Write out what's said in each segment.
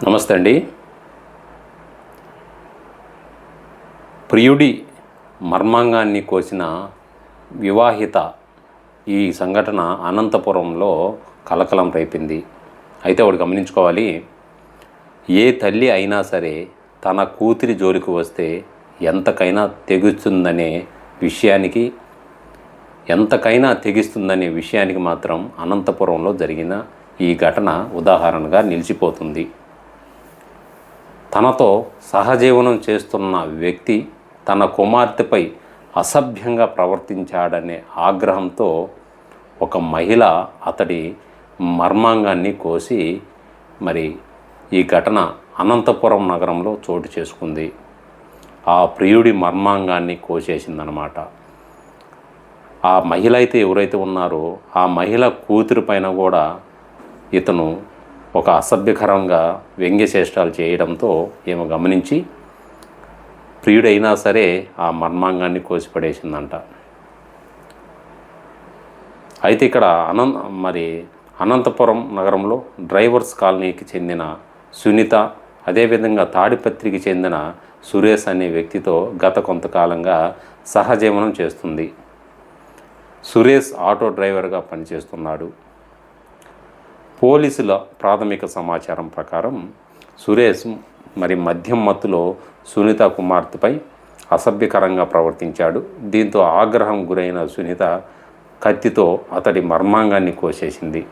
నమస్తే అండి. ప్రియుడి మర్మాంగాన్ని కోసిన వివాహిత ఈ సంఘటన అనంతపురంలో కలకలం రేపింది. అయితే ఒకటి గమనించుకోవాలి, ఏ తల్లి అయినా సరే తన కూతురి జోలికి వస్తే ఎంతకైనా తెగిస్తుందనే విషయానికి మాత్రం అనంతపురంలో జరిగిన ఈ ఘటన ఉదాహరణగా నిలిచిపోతుంది. తనతో సహజీవనం చేస్తున్న వ్యక్తి తన కుమార్తెపై అసభ్యంగా ప్రవర్తించాడనే ఆగ్రహంతో ఒక మహిళ అతడి మర్మాంగాన్ని కోసి ఈ ఘటన అనంతపురం నగరంలో చోటు చేసుకుంది. ఆ ప్రియుడి మర్మాంగాన్ని కోసేసిందనమాట. ఆ మహిళ అయితే ఎవరైతే ఉన్నారో ఆ మహిళ కూతురు పైన కూడా ఇతను ఒక అసభ్యకరంగా వ్యంగ్యచేష్టాలు చేయడంతో ఏమో గమనించి ప్రియుడైనా సరే ఆ మర్మాంగాన్ని కోసిపడేసిందంట. అయితే ఇక్కడ అనంతపురం నగరంలో డ్రైవర్స్ కాలనీకి చెందిన సునీత, అదేవిధంగా తాడిపత్రికి చెందిన సురేష్ అనే వ్యక్తితో గత కొంతకాలంగా సహజీవనం చేస్తుంది. సురేష్ ఆటో డ్రైవర్గా పనిచేస్తున్నాడు. పోలీసుల ప్రాథమిక సమాచారం ప్రకారం సురేష్ మద్యం మత్తులో సునీత కుమార్తెపై అసభ్యకరంగా ప్రవర్తించాడు. దీంతో ఆగ్రహం గురైన సునీత కత్తితో అతడి మర్మాంగాన్ని కోసేసింది.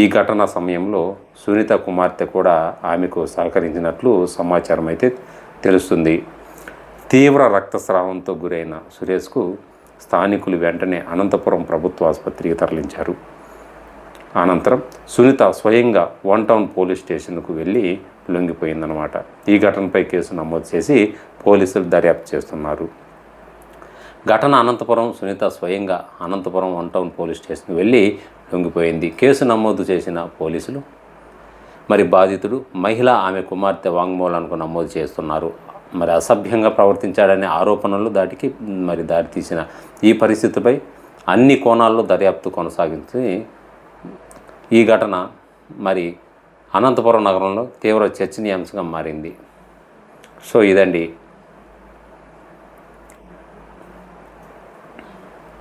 ఈ ఘటన సమయంలో సునీత కుమార్తె కూడా ఆమెకు సహకరించినట్లు సమాచారం అయితే తెలుస్తుంది. తీవ్ర రక్తస్రావంతో గురైన సురేష్కు స్థానికులు వెంటనే అనంతపురం ప్రభుత్వ ఆసుపత్రికి తరలించారు. అనంతరం సునీత స్వయంగా 1 టౌన్ పోలీస్ స్టేషన్కు వెళ్ళి లొంగిపోయిందనమాట. ఈ ఘటనపై కేసు నమోదు చేసి పోలీసులు దర్యాప్తు చేస్తున్నారు. ఘటన అనంతపురం. సునీత స్వయంగా అనంతపురం 1 టౌన్ పోలీస్ స్టేషన్కి వెళ్ళి లొంగిపోయింది. కేసు నమోదు చేసిన పోలీసులు బాధితుడు మహిళ ఆమె కుమార్తె వాంగ్మూలానికి నమోదు చేస్తున్నారు. అసభ్యంగా ప్రవర్తించాడనే ఆరోపణలు దారితీసిన ఈ పరిస్థితిపై అన్ని కోణాల్లో దర్యాప్తు కొనసాగించి ఈ ఘటన అనంతపురం నగరంలో తీవ్ర చర్చనీయాంశంగా మారింది. సో ఇదండి